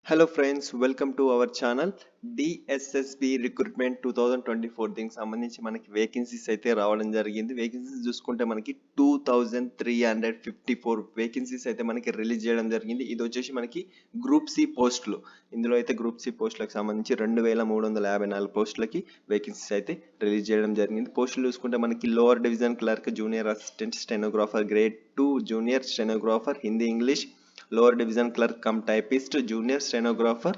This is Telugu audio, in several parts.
Hello friends, welcome to our channel DSSB recruitment 2024 దీనికి సంబంధించి మనకి వేకెన్సీస్ అయితే రావడం జరిగింది. వేకెన్సీస్ చూసుకుంటే మనకి 2354 వేకెన్సీస్ అయితే మనకి రిలీజ్ చేయడం జరిగింది. ఇది వచ్చేసి మనకి గ్రూప్ సి పోస్టులు. ఇందులో అయితే గ్రూప్ సి పోస్టులకు సంబంధించి 2354 పోస్టులకి వేకెన్సీస్ అయితే రిలీజ్ చేయడం జరిగింది. పోస్టులు చూసుకుంటే మనకి lower division clerk, junior assistant stenographer, grade 2 junior stenographer, Hindi English, lower division clerk cum typist, junior stenographer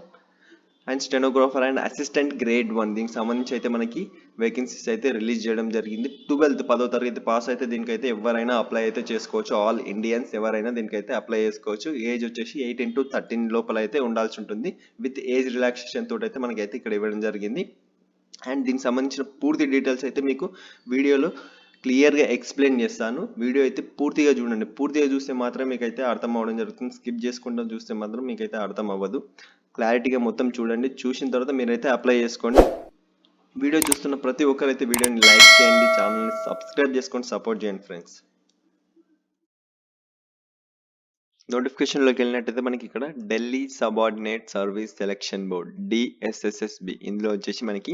and assistant grade 1 దీనికి సంబంధించి అయితే మనకి వేకెన్సీస్ అయితే రిలీజ్ చేయడం జరిగింది. 10వ తరగతి పాస్ అయితే దీనికైతే ఎవరైనా అప్లై అయితే చేసుకోవచ్చు. ఆల్ ఇండియన్స్ ఎవరైనా దీనికైతే అప్లై చేసుకోవచ్చు. ఏజ్ వచ్చేసి 18 to 13 లోపల అయితే ఉండాల్సి ఉంటుంది. విత్ ఏజ్ రిలాక్సేషన్ తోటి అయితే మనకైతే ఇక్కడ ఇవ్వడం జరిగింది. అండ్ దీనికి సంబంధించిన పూర్తి డీటెయిల్స్ అయితే మీకు వీడియోలో క్లియర్గా ఎక్స్ప్లెయిన్ చేస్తాను. వీడియో అయితే పూర్తిగా చూడండి. పూర్తిగా చూస్తే మాత్రం మీకైతే అర్థం అవ్వడం జరుగుతుంది. స్కిప్ చేసుకుంటూ చూస్తే మాత్రం మీకైతే అర్థం అవ్వదు. క్లారిటీగా మొత్తం చూడండి. చూసిన తర్వాత మీరైతే అప్లై చేసుకోండి. వీడియో చూస్తున్న ప్రతి ఒక్కరైతే వీడియోని లైక్ చేయండి, ఛానల్ని సబ్స్క్రైబ్ చేసుకొని సపోర్ట్ చేయండి ఫ్రెండ్స్. నోటిఫికేషన్లోకి వెళ్ళినట్టయితే మనకి ఇక్కడ Delhi subordinate service selection board DSSSB ఇందులో వచ్చేసి మనకి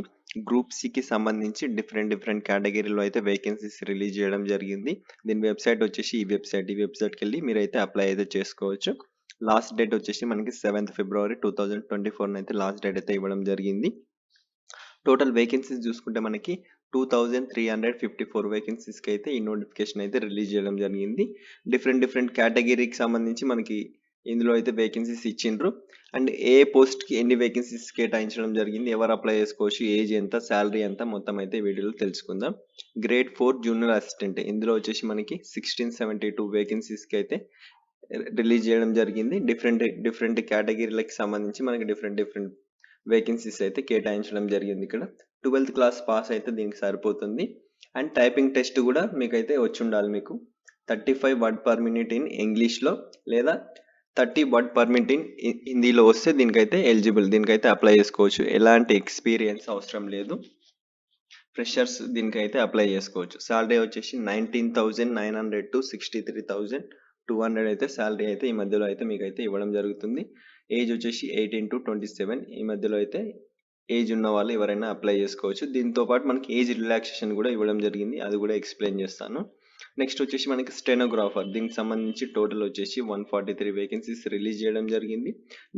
గ్రూప్ సికి సంబంధించి డిఫరెంట్ కేటగిరీలో అయితే వేకెన్సీస్ రిలీజ్ చేయడం జరిగింది. దీని వెబ్సైట్ వచ్చేసి ఈ వెబ్సైట్కి వెళ్ళి మీరైతే అప్లై అయితే చేసుకోవచ్చు. లాస్ట్ డేట్ వచ్చేసి మనకి 7th February 2024 అయితే లాస్ట్ డేట్ అయితే ఇవ్వడం జరిగింది. టోటల్ వేకెన్సీస్ చూసుకుంటే మనకి 2354 వేకెన్సీస్కి అయితే ఈ నోటిఫికేషన్ అయితే రిలీజ్ చేయడం జరిగింది. డిఫరెంట్ కేటగిరీకి సంబంధించి మనకి ఇందులో అయితే వేకెన్సీస్ ఇచ్చిండ్రు. అండ్ ఏ పోస్ట్కి ఎన్ని వేకెన్సీస్ కేటాయించడం జరిగింది, ఎవరు అప్లై చేసుకోవచ్చు, ఏజ్ ఎంత, శాలరీ ఎంత, మొత్తం అయితే వీడియోలో తెలుసుకుందాం. గ్రేడ్ 4 జూనియర్ అసిస్టెంట్ ఇందులో వచ్చేసి మనకి 1672 వేకెన్సీస్కి అయితే రిలీజ్ చేయడం జరిగింది. డిఫరెంట్ కేటగిరీలకు సంబంధించి మనకి డిఫరెంట్ వేకెన్సీస్ అయితే కేటాయించడం జరిగింది. ఇక్కడ 12th క్లాస్ పాస్ అయితే దీనికి సరిపోతుంది. అండ్ టైపింగ్ టెస్ట్ కూడా మీకైతే వచ్చి ఉండాలి. మీకు 35 వర్డ్ పర్ మినిట్ ఇన్ ఇంగ్లీష్లో లేదా 30 వర్డ్ పర్ మినిట్ ఇన్ హిందీలో వస్తే దీనికైతే ఎలిజిబుల్, దీనికైతే అప్లై చేసుకోవచ్చు. ఎలాంటి ఎక్స్పీరియన్స్ అవసరం లేదు. ఫ్రెషర్స్ దీనికైతే అప్లై చేసుకోవచ్చు. శాలరీ వచ్చేసి 19,900 to 63,200 అయితే శాలరీ అయితే ఈ మధ్యలో అయితే మీకైతే ఇవ్వడం జరుగుతుంది. ఏజ్ వచ్చేసి 18 to 27 ఈ మధ్యలో అయితే ఏజ్ ఉన్న వాళ్ళు ఎవరైనా అప్లై చేసుకోవచ్చు. దీంతో పాటు మనకి ఏజ్ రిలాక్సేషన్ కూడా ఇవ్వడం జరిగింది, అది కూడా ఎక్స్ప్లెయిన్ చేస్తాను. నెక్స్ట్ వచ్చేసి మనకి స్టెనోగ్రాఫర్ దీనికి సంబంధించి టోటల్ వచ్చేసి 143 వేకెన్సీస్ రిలీజ్ చేయడం జరిగింది.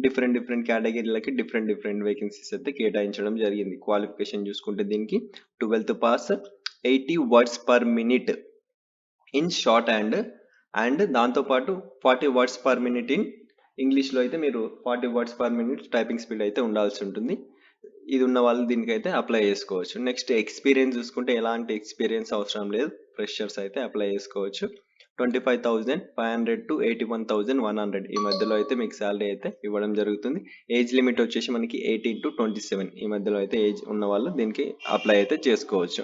డిఫరెంట్ కేటగిరీలకి డిఫరెంట్ వేకెన్సీస్ అయితే కేటాయించడం జరిగింది. క్వాలిఫికేషన్ చూసుకుంటే దీనికి 12th pass, 80 words per minute in short and దాంతోపాటు 40 వర్డ్స్ పర్ మినిట్ ఇన్ ఇంగ్లీష్లో అయితే మీరు 40 words per minute typing speed అయితే ఉండాల్సి ఉంటుంది. ఇది ఉన్న వాళ్ళు దీనికైతే అప్లై చేసుకోవచ్చు. నెక్స్ట్ ఎక్స్పీరియన్స్ చూసుకుంటే ఎలాంటి ఎక్స్పీరియన్స్ అవసరం లేదు. ఫ్రెషర్స్ అయితే అప్లై చేసుకోవచ్చు. 25,500 to 81,100 ఈ మధ్యలో అయితే మీకు శాలరీ అయితే ఇవ్వడం జరుగుతుంది. ఏజ్ లిమిట్ వచ్చేసి మనకి 18 to 27 ఈ మధ్యలో అయితే ఏజ్ ఉన్న వాళ్ళు దీనికి అప్లై అయితే చేసుకోవచ్చు.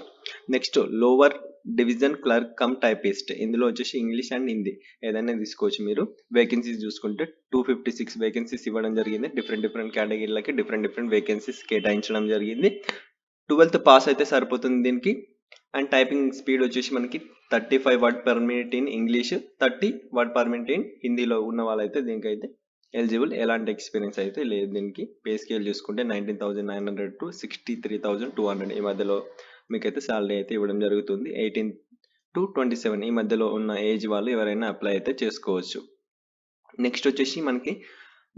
Next lower division clerk cum typist ఇందులో వచ్చేసి ఇంగ్లీష్ అండ్ హిందీ ఏదైనా తీసుకోవచ్చు. మీరు వేకెన్సీస్ చూసుకుంటే 256 వేకెన్సీస్ ఇవ్వడం జరిగింది. డిఫరెంట్ కేటగిరీలకి డిఫరెంట్ వేకెన్సీస్ కేటాయించడం జరిగింది. 12th పాస్ అయితే సరిపోతుంది దీనికి. అండ్ టైపింగ్ స్పీడ్ వచ్చేసి మనకి 35 word per minute in English, 30 word per minute in హిందీలో ఉన్న వాళ్ళైతే దీనికైతే ఎలిజిబుల్. ఎలాంటి ఎక్స్పీరియన్స్ అయితే లేదు దీనికి. పే స్కేల్ చూసుకుంటే 19,900 to 63,200 ఈ మధ్యలో మీకైతే శాలరీ అయితే ఇవ్వడం జరుగుతుంది. 18 to 27 ఈ మధ్యలో ఉన్న ఏజ్ వాళ్ళు ఎవరైనా అప్లై అయితే చేసుకోవచ్చు. నెక్స్ట్ వచ్చేసి మనకి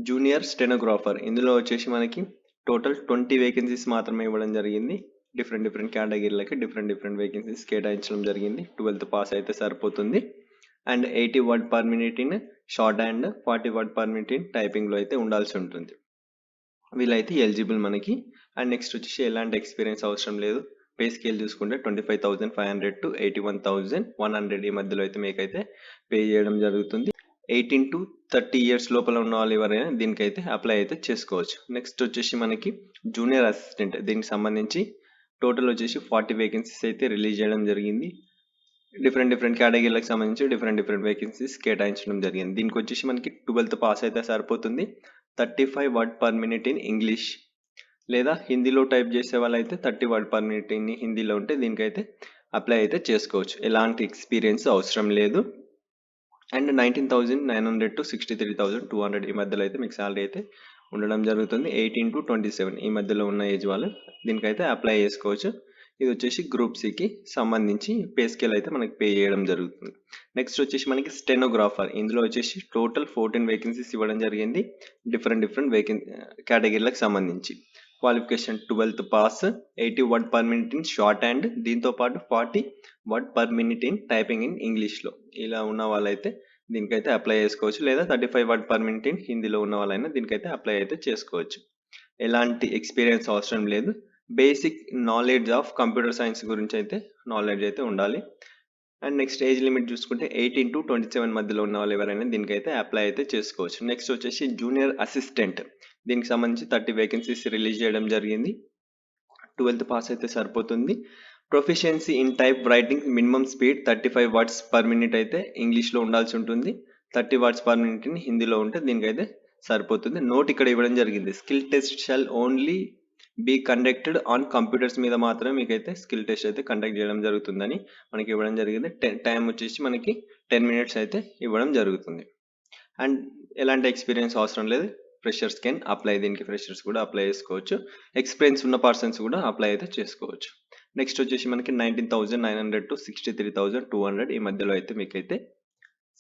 జూనియర్ స్టెనోగ్రాఫర్ ఇందులో వచ్చేసి మనకి టోటల్ 20 వేకెన్సీస్ మాత్రమే ఇవ్వడం జరిగింది. డిఫరెంట్ కేటగిరీలకి డిఫరెంట్ వేకెన్సీస్ కేటాయించడం జరిగింది. 12th పాస్ అయితే సరిపోతుంది. And 80 word per minute in short and 40 word per minute in టైపింగ్లో అయితే ఉండాల్సి ఉంటుంది. వీళ్ళైతే ఎలిజిబుల్ మనకి. అండ్ నెక్స్ట్ వచ్చేసి ఎలాంటి ఎక్స్పీరియన్స్ అవసరం లేదు. పే స్కేల్ చూసుకుంటే 25,500 to 81,100 ఈ మధ్యలో అయితే మీకైతే పే చేయడం జరుగుతుంది. 18 to 30 ఇయర్స్ లోపల ఉన్న వాళ్ళు ఎవరైనా దీనికైతే అప్లై అయితే చేసుకోవచ్చు. నెక్స్ట్ వచ్చేసి మనకి జూనియర్ అసిస్టెంట్ దీనికి సంబంధించి టోటల్ వచ్చేసి 40 వేకెన్సీస్ అయితే రిలీజ్ చేయడం జరిగింది. డిఫరెంట్ కేటగిరీలకు సంబంధించి డిఫరెంట్ వేకెన్సీస్ కేటాయించడం జరిగింది. దీనికి వచ్చేసి మనకి 12th పాస్ అయితే సరిపోతుంది. 35 word per minute in English లేదా హిందీలో టైప్ చేసే వాళ్ళైతే 30 వర్డ్ పర్ మినిట్ ఇన్ హిందీలో ఉంటే దీనికైతే అప్లై అయితే చేసుకోవచ్చు. ఎలాంటి ఎక్స్పీరియన్స్ అవసరం లేదు. అండ్ 19,900 to 63,200 ఈ మధ్యలో అయితే మీకు శాలరీ అయితే ఉండడం జరుగుతుంది. 18 to 27 ఈ మధ్యలో ఉన్న ఏజ్ వాళ్ళు దీనికైతే అప్లై చేసుకోవచ్చు. ఇది వచ్చేసి గ్రూప్ సికి సంబంధించి పే స్కేల్ అయితే మనకి పే చేయడం జరుగుతుంది. నెక్స్ట్ వచ్చేసి మనకి స్టెనోగ్రాఫర్. ఇందులో వచ్చేసి టోటల్ 14 వేకెన్సీస్ ఇవ్వడం జరిగింది డిఫరెంట్ కేటగిరీలకు సంబంధించి. Qualification 12th pass, 80 word per minute in short hand, దీంతో పాటు 40 word per minute in typing in ఇంగ్లీష్లో. ఇలా ఉన్న వాళ్ళైతే దీనికైతే అప్లై చేసుకోవచ్చు, లేదా 35 వర్డ్ పర్ మినిట్ ఇన్ హిందీలో ఉన్న వాళ్ళైనా దీనికైతే అప్లై అయితే చేసుకోవచ్చు. ఎలాంటి ఎక్స్పీరియన్స్ అవసరం లేదు. Basic knowledge of computer science గురించి అయితే నాలెడ్జ్ అయితే ఉండాలి. అండ్ నెక్స్ట్ ఏజ్ లిమిట్ చూసుకుంటే 18 to 27 మధ్యలో ఉన్న వాళ్ళు ఎవరైనా దీనికైతే అప్లై అయితే చేసుకోవచ్చు. నెక్స్ట్ వచ్చేసి జూనియర్ అసిస్టెంట్. దీనికి సంబంధించి 30 వేకెన్సీస్ రిలీజ్ చేయడం జరిగింది. 12th పాస్ అయితే సరిపోతుంది. Proficiency in type writing minimum speed 35 words per minute అయితే ఇంగ్లీష్లో ఉండాల్సి ఉంటుంది. 30 వర్డ్స్ పర్ మినిట్ హిందీలో ఉంటే దీనికైతే సరిపోతుంది. నోట్ ఇక్కడ ఇవ్వడం జరిగింది. Skill test shall only be conducted on computers మీద మాత్రమే మీకైతే స్కిల్ టెస్ట్ అయితే కండక్ట్ చేయడం జరుగుతుందని మనకి ఇవ్వడం జరిగింది. టైం వచ్చేసి మనకి 10 minutes అయితే ఇవ్వడం జరుగుతుంది. అండ్ ఎలాంటి ఎక్స్పీరియన్స్ అవసరం లేదు. Freshers can apply. దీనికి ఫ్రెషర్స్ కూడా అప్లై చేసుకోవచ్చు. ఎక్స్పీరియన్స్ ఉన్న పర్సన్స్ కూడా అప్లై అయితే చేసుకోవచ్చు. నెక్స్ట్ వచ్చేసి మనకి 19,900 to 63,200 ఈ మధ్యలో అయితే మీకైతే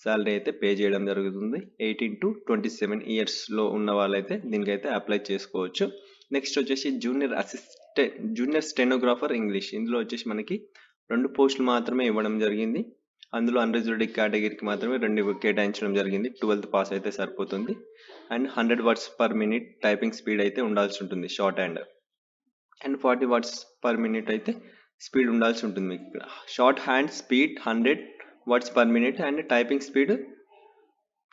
శాలరీ అయితే పే చేయడం జరుగుతుంది. 18 to 27 ఇయర్స్లో ఉన్న వాళ్ళైతే దీనికైతే అప్లై చేసుకోవచ్చు. నెక్స్ట్ వచ్చేసి జూనియర్ స్టెనోగ్రాఫర్ ఇంగ్లీష్. ఇందులో వచ్చేసి మనకి 2 పోస్టులు మాత్రమే ఇవ్వడం జరిగింది. అందులో అన్రిజర్వ్డ్ కేటగిరీకి మాత్రమే 2 కేటాయించడం జరిగింది. 12th పాస్ అయితే సరిపోతుంది. And 100 words per minute typing speed అయితే ఉండాల్సి ఉంటుంది short hand. And 40 words per minute అయితే స్పీడ్ ఉండాల్సి ఉంటుంది మీకు ఇక్కడ. Short hand speed 100 words per minute and typing speed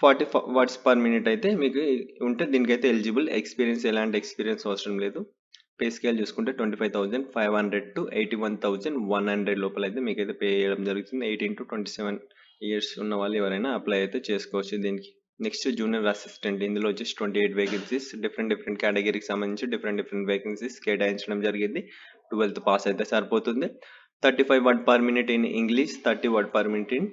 40 words per minute అయితే మీకు ఉంటే దీనికైతే ఎలిజిబుల్. ఎలాంటి ఎక్స్పీరియన్స్ అవసరం లేదు. పే స్కేల్ చూసుకుంటే 25,500 to 81,100 లోపల అయితే మీకైతే పే చేయడం జరుగుతుంది. 18 to 27 ఇయర్స్ ఉన్న వాళ్ళు ఎవరైనా అప్లై అయితే చేసుకోవచ్చు దీనికి. Next junior assistant. ఇందులో వచ్చేసి 28 వేకెన్సీస్ డిఫరెంట్ కేటగిరీకి సంబంధించి డిఫరెంట్ వేకెన్సీస్ కేటాయించడం జరిగింది. 12th పాస్ అయితే సరిపోతుంది. 35 word per minute in English, 30 word per minute in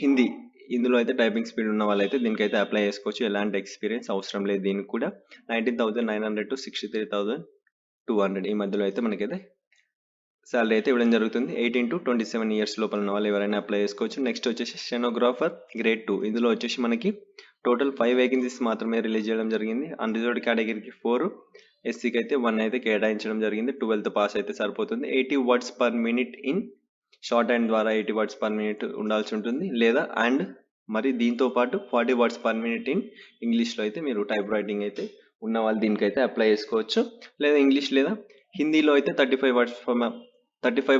Hindi. ఇందులో అయితే టైపింగ్ స్పీడ్ ఉన్న వాళ్ళైతే దీనికైతే అప్లై చేసుకోవచ్చు. ఎలాంటి ఎక్స్పీరియన్స్ అవసరం లేదు దీనికి కూడా. 19,900 to 63,200 ఈ మధ్యలో అయితే మనకైతే శాలరీ అయితే ఇవ్వడం జరుగుతుంది. 18 to 27 ఇయర్స్ లోపల ఉన్న వాళ్ళు ఎవరైనా అప్లై చేసుకోవచ్చు. నెక్స్ట్ వచ్చేసి స్టెనోగ్రాఫర్ గ్రేడ్ 2. ఇందులో వచ్చేసి మనకి టోటల్ 5 వేకెన్సీస్ మాత్రమే రిలీజ్ చేయడం జరిగింది. అన్రిజర్వ్డ్ కేటగిరీకి 4, ఎస్సీకి అయితే 1 అయితే కేటాయించడం జరిగింది. 12th పాస్ అయితే సరిపోతుంది. 80 words per minute in short hand ద్వారా 80 వర్డ్స్ పర్ మినిట్ ఉండాల్సి ఉంటుంది. లేదా అండ్ మరి దీంతో పాటు 40 వర్డ్స్ పర్ మినిట్ ఇన్ ఇంగ్లీష్లో అయితే మీరు టైప్ రైటింగ్ అయితే ఉన్న వాళ్ళు దీనికైతే అప్లై చేసుకోవచ్చు. లేదా ఇంగ్లీష్ లేదా హిందీలో అయితే 35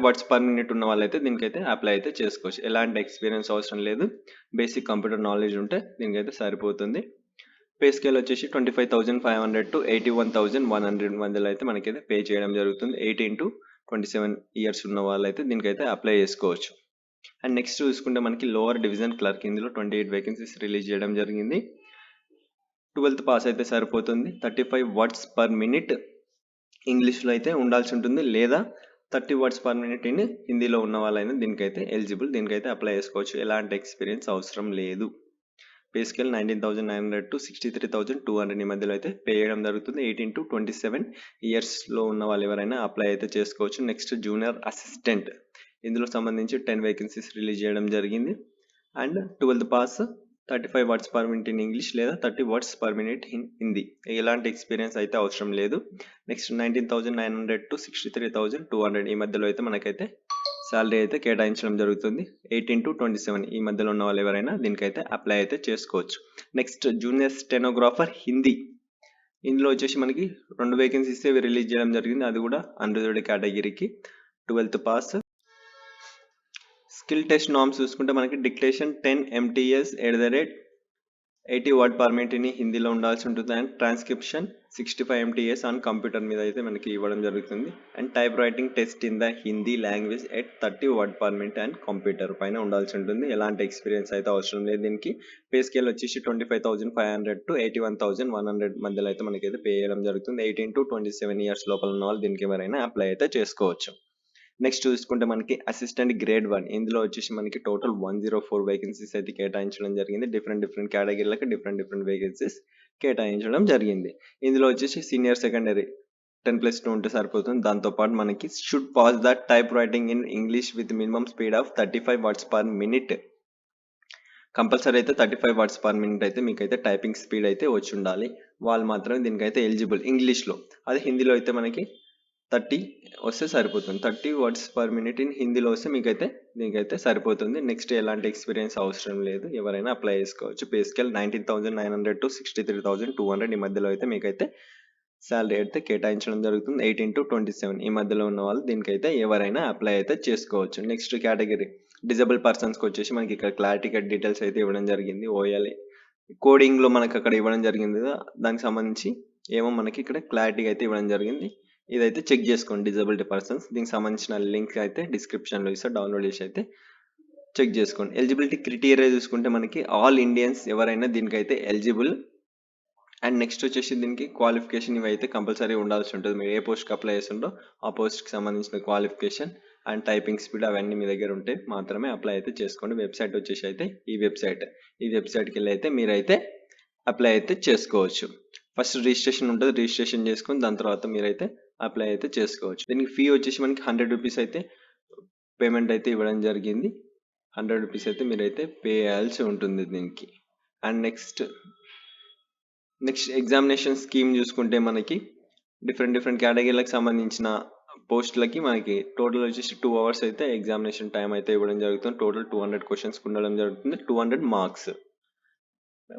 వర్డ్స్ పర్ మినిట్ ఉన్న వాళ్ళైతే దీనికైతే అప్లై అయితే చేసుకోవచ్చు. ఎలాంటి ఎక్స్పీరియన్స్ అవసరం లేదు. బేసిక్ కంప్యూటర్ నాలెడ్జ్ ఉంటే దీనికైతే సరిపోతుంది. పే స్కేల్ వచ్చేసి 25,500 to 81,100 మధ్యలో అయితే మనకైతే పే చేయడం జరుగుతుంది. 18 to 27 ఇయర్స్ ఉన్న వాళ్ళైతే దీనికైతే అప్లై చేసుకోవచ్చు. అండ్ నెక్స్ట్ చూసుకుంటే మనకి లోవర్ డివిజన్ క్లర్క్. ఇందులో 28 వేకెన్సీస్ రిలీజ్ చేయడం జరిగింది. 12th పాస్ అయితే సరిపోతుంది. 35 వర్డ్స్ పర్ మినిట్ ఇంగ్లీష్లో అయితే ఉండాల్సి ఉంటుంది. లేదా 30 వర్డ్స్ పర్ మినిట్ ఇన్ హిందీలో ఉన్న వాళ్ళైనా దీనికైతే ఎలిజిబుల్. దీనికైతే అప్లై చేసుకోవచ్చు. ఎలాంటి ఎక్స్పీరియన్స్ అవసరం లేదు. పే స్కేల్ 19,900 to 63,200 ఈ మధ్యలో అయితే పే చేయడం జరుగుతుంది. 18 to 27 ఇయర్స్లో ఉన్న వాళ్ళు ఎవరైనా అప్లై అయితే చేసుకోవచ్చు. Next junior assistant. ఇందులో సంబంధించి 10 వేకెన్సీస్ రిలీజ్ చేయడం జరిగింది. And 12th pass, 35 words per minute in English లేదా 30 words per minute in Hindi. ఎలాంటి ఎక్స్పీరియన్స్ అయితే అవసరం లేదు. నెక్స్ట్ 19,900 to 63,200 ఈ మధ్యలో అయితే మనకైతే శాలరీ అయితే కేటాయించడం జరుగుతుంది. 18 to 27 ఈ మధ్యలో ఉన్న వాళ్ళు ఎవరైనా దీనికైతే అప్లై అయితే చేసుకోవచ్చు. Next junior stenographer Hindi. ఇందులో వచ్చేసి మనకి 2 వేకెన్సీస్ రిలీజ్ చేయడం జరిగింది. అది కూడా అన్రిజర్వ్డ్ కేటగిరీకి. 12th pass. Skill test norms చూసుకుంటే మనకి dictation 10 MTS @ 80 word per minute in హిందీలో ఉండాల్సి ఉంటుంది. And transcription 65 MTS on computer మీద అయితే మనకి ఇవ్వడం జరుగుతుంది. And type writing test in the Hindi language at 30 word per minute and computer పైన ఉండాల్సి ఉంటుంది. ఎలాంటి ఎక్స్పీరియన్స్ అయితే అవసరం లేదు దీనికి. పే స్కేల్ వచ్చేసి 25,500 to 81,100 మధ్యలో అయితే మనకైతే పే చేయడం జరుగుతుంది. 18 to 27 ఇయర్స్ లోపల ఉన్న వాళ్ళు దీనికి ఎవరైనా అప్లై అయితే చేసుకోవచ్చు. నెక్స్ట్ చూసుకుంటే మనకి అసిస్టెంట్ గ్రేడ్ 1 ఇందులో వచ్చేసి మనకి టోటల్ 104 వేకెన్సీస్ అయితే కేటాయించడం జరిగింది. డిఫరెంట్ కేటగిరీలకు డిఫరెంట్ వేకెన్సీస్ కేటాయించడం జరిగింది. ఇందులో వచ్చేసి సీనియర్ సెకండరీ 10+2 ఉంటే సరిపోతుంది. దాంతోపాటు మనకి should pass the type writing in English with minimum speed of 35 words per minute. Compulsory అయితే 35 వర్డ్స్ పర్ మినిట్ అయితే మీకైతే టైపింగ్ స్పీడ్ అయితే వచ్చి ఉండాలి. వాళ్ళు మాత్రమే దీనికైతే ఎలిజిబుల్ ఇంగ్లీష్లో. అది హిందీలో అయితే మనకి 30 వస్తే సరిపోతుంది. 30 వర్డ్స్ పర్ మినిట్ ఇన్ హిందీలో వస్తే దీనికైతే సరిపోతుంది. నెక్స్ట్ ఎలాంటి ఎక్స్పీరియన్స్ అవసరం లేదు, ఎవరైనా అప్లై చేసుకోవచ్చు. పే స్కేల్ 19,900 to 63,200 ఈ మధ్యలో అయితే మీకైతే శాలరీ అయితే కేటాయించడం జరుగుతుంది. 18 to 27 ఈ మధ్యలో ఉన్న వాళ్ళు దీనికైతే ఎవరైనా అప్లై అయితే చేసుకోవచ్చు. నెక్స్ట్ కేటగిరీ డిజబుల్ పర్సన్స్కి వచ్చేసి మనకి ఇక్కడ క్లారిటీ డీటెయిల్స్ అయితే ఇవ్వడం జరిగింది. ఓఎల్ఏ కోడింగ్లో మనకి అక్కడ ఇవ్వడం జరిగింది కదా, దానికి సంబంధించి ఏమో మనకి ఇక్కడ క్లారిటీగా అయితే ఇవ్వడం జరిగింది. ఇదైతే చెక్ చేసుకోండి డిజబిలిటీ పర్సన్స్. దీనికి సంబంధించిన లింక్ అయితే డిస్క్రిప్షన్లో ఇస్తే డౌన్లోడ్ చేసి అయితే చెక్ చేసుకోండి. ఎలిజిబిలిటీ క్రైటీరియా చూసుకుంటే మనకి ఆల్ ఇండియన్స్ ఎవరైనా దీనికైతే ఎలిజిబుల్. అండ్ నెక్స్ట్ వచ్చేసి దీనికి క్వాలిఫికేషన్ ఇవి అయితే కంపల్సరీ ఉండాల్సి ఉంటుంది. మీరు ఏ పోస్ట్కి అప్లై చేస్తుండో ఆ పోస్ట్కి సంబంధించిన క్వాలిఫికేషన్ అండ్ టైపింగ్ స్పీడ్ అవన్నీ మీ దగ్గర ఉంటే మాత్రమే అప్లై అయితే చేసుకోండి. వెబ్సైట్ వచ్చేసి అయితే ఈ వెబ్సైట్కి వెళ్ళి అయితే మీరైతే అప్లై అయితే చేసుకోవచ్చు. ఫస్ట్ రిజిస్ట్రేషన్ ఉంటుంది, రిజిస్ట్రేషన్ చేసుకొని దాని తర్వాత మీరైతే అప్లై అయితే చేసుకోవచ్చు. దీనికి ఫీ వచ్చేసి మనకి 100 రూపీస్ అయితే పేమెంట్ అయితే ఇవ్వడం జరిగింది. 100 రూపీస్ అయితే మీరైతే పే చేయాల్సి ఉంటుంది దీనికి. అండ్ నెక్స్ట్ ఎగ్జామినేషన్ స్కీమ్ చూసుకుంటే మనకి డిఫరెంట్ కేటగిరీలకు సంబంధించిన పోస్టులకి మనకి టోటల్ వచ్చేసి 2 hours అయితే ఎగ్జామినేషన్ టైం అయితే ఇవ్వడం జరుగుతుంది. టోటల్ 200 క్వశ్చన్స్ ఉండడం జరుగుతుంది. 200 మార్క్స్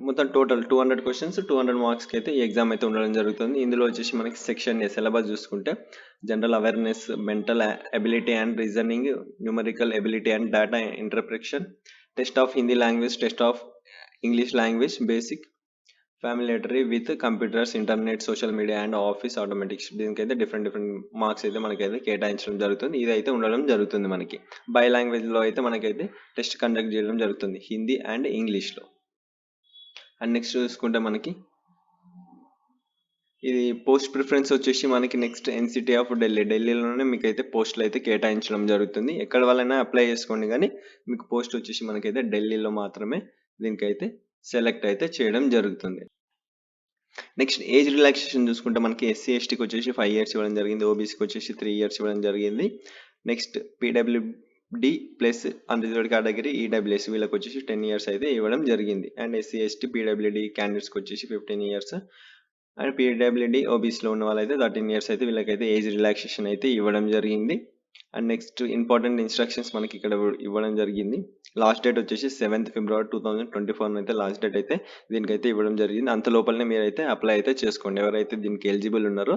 మొత్తం టోటల్ 200 క్వశ్చన్స్ 200 మార్క్స్కి అయితే ఈ ఎగ్జామ్ అయితే ఉండడం జరుగుతుంది. ఇందులో వచ్చేసి మనకి సెక్షన్ సిలబస్ చూసుకుంటే general awareness, mental ability and reasoning, numerical ability and data interpretation, test of Hindi language, test of English language, basic familiarity with computers, internet, social media and office automatics. దీనికైతే డిఫరెంట్ మార్క్స్ అయితే మనకైతే కేటాయించడం జరుగుతుంది. ఇదైతే ఉండడం జరుగుతుంది. మనకి బై లాంగ్వేజ్లో అయితే మనకైతే టెస్ట్ కండక్ట్ చేయడం జరుగుతుంది, హిందీ అండ్ ఇంగ్లీష్లో. అండ్ నెక్స్ట్ చూసుకుంటే మనకి ఇది పోస్ట్ ప్రిఫరెన్స్ వచ్చేసి మనకి నెక్స్ట్ ఎన్సిటీ ఆఫ్ ఢిల్లీలోనే మీకైతే పోస్టులు అయితే కేటాయించడం జరుగుతుంది. ఎక్కడ వాళ్ళైనా అప్లై చేసుకోండి, కానీ మీకు పోస్ట్ వచ్చేసి మనకైతే ఢిల్లీలో మాత్రమే దీనికైతే సెలెక్ట్ అయితే చేయడం జరుగుతుంది. నెక్స్ట్ ఏజ్ రిలాక్సేషన్ చూసుకుంటే మనకి ఎస్సీ ఎస్టీకి వచ్చేసి 5 years ఇవ్వడం జరిగింది, ఓబీసీకి వచ్చేసి 3 years ఇవ్వడం జరిగింది. Next PWD plus unreserved category EWS వీళ్ళకి వచ్చేసి 10 years అయితే ఇవ్వడం జరిగింది. అండ్ ఎస్సీ ఎస్టీ పీడబ్ల్యూడి క్యాండిడేట్స్కి వచ్చేసి 15 years అండ్ పీడబ్ల్యూడి ఓబీసీలో ఉన్న వాళ్ళైతే 13 years అయితే వీళ్ళకైతే ఏజ్ రిలాక్సేషన్ అయితే ఇవ్వడం జరిగింది. అండ్ నెక్స్ట్ ఇంపార్టెంట్ ఇన్స్ట్రక్షన్స్ మనకి ఇక్కడ ఇవ్వడం జరిగింది. లాస్ట్ డేట్ వచ్చేసి 7th February 2024 అయితే లాస్ట్ డేట్ అయితే దీనికైతే ఇవ్వడం జరిగింది. అంత లోపలనే మీరైతే అప్లై అయితే చేసుకోండి. ఎవరైతే దీనికి ఎలిజిబుల్ ఉన్నారో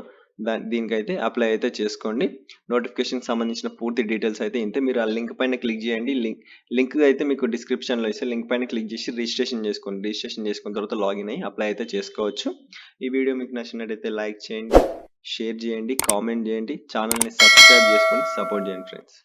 దీనికైతే అప్లై అయితే చేసుకోండి. నోటిఫికేషన్ సంబంధించిన పూర్తి డీటెయిల్స్ అయితే ఇంతే. మీరు ఆ లింక్ పైన క్లిక్ చేయండి. లింక్ అయితే మీకు డిస్క్రిప్షన్లో ఇస్తే లింక్ పైన క్లిక్ చేసి రిజిస్ట్రేషన్ చేసుకోండి. రిజిస్ట్రేషన్ చేసుకున్న తర్వాత లాగిన్ అయ్యి అప్లై అయితే చేసుకోవచ్చు. ఈ వీడియో మీకు నచ్చినట్టయితే లైక్ చేయండి, షేర్ చేయండి, కామెంట్ చేయండి, ఛానల్ని సబ్స్క్రైబ్ చేసుకొని సపోర్ట్ చేయండి ఫ్రెండ్స్.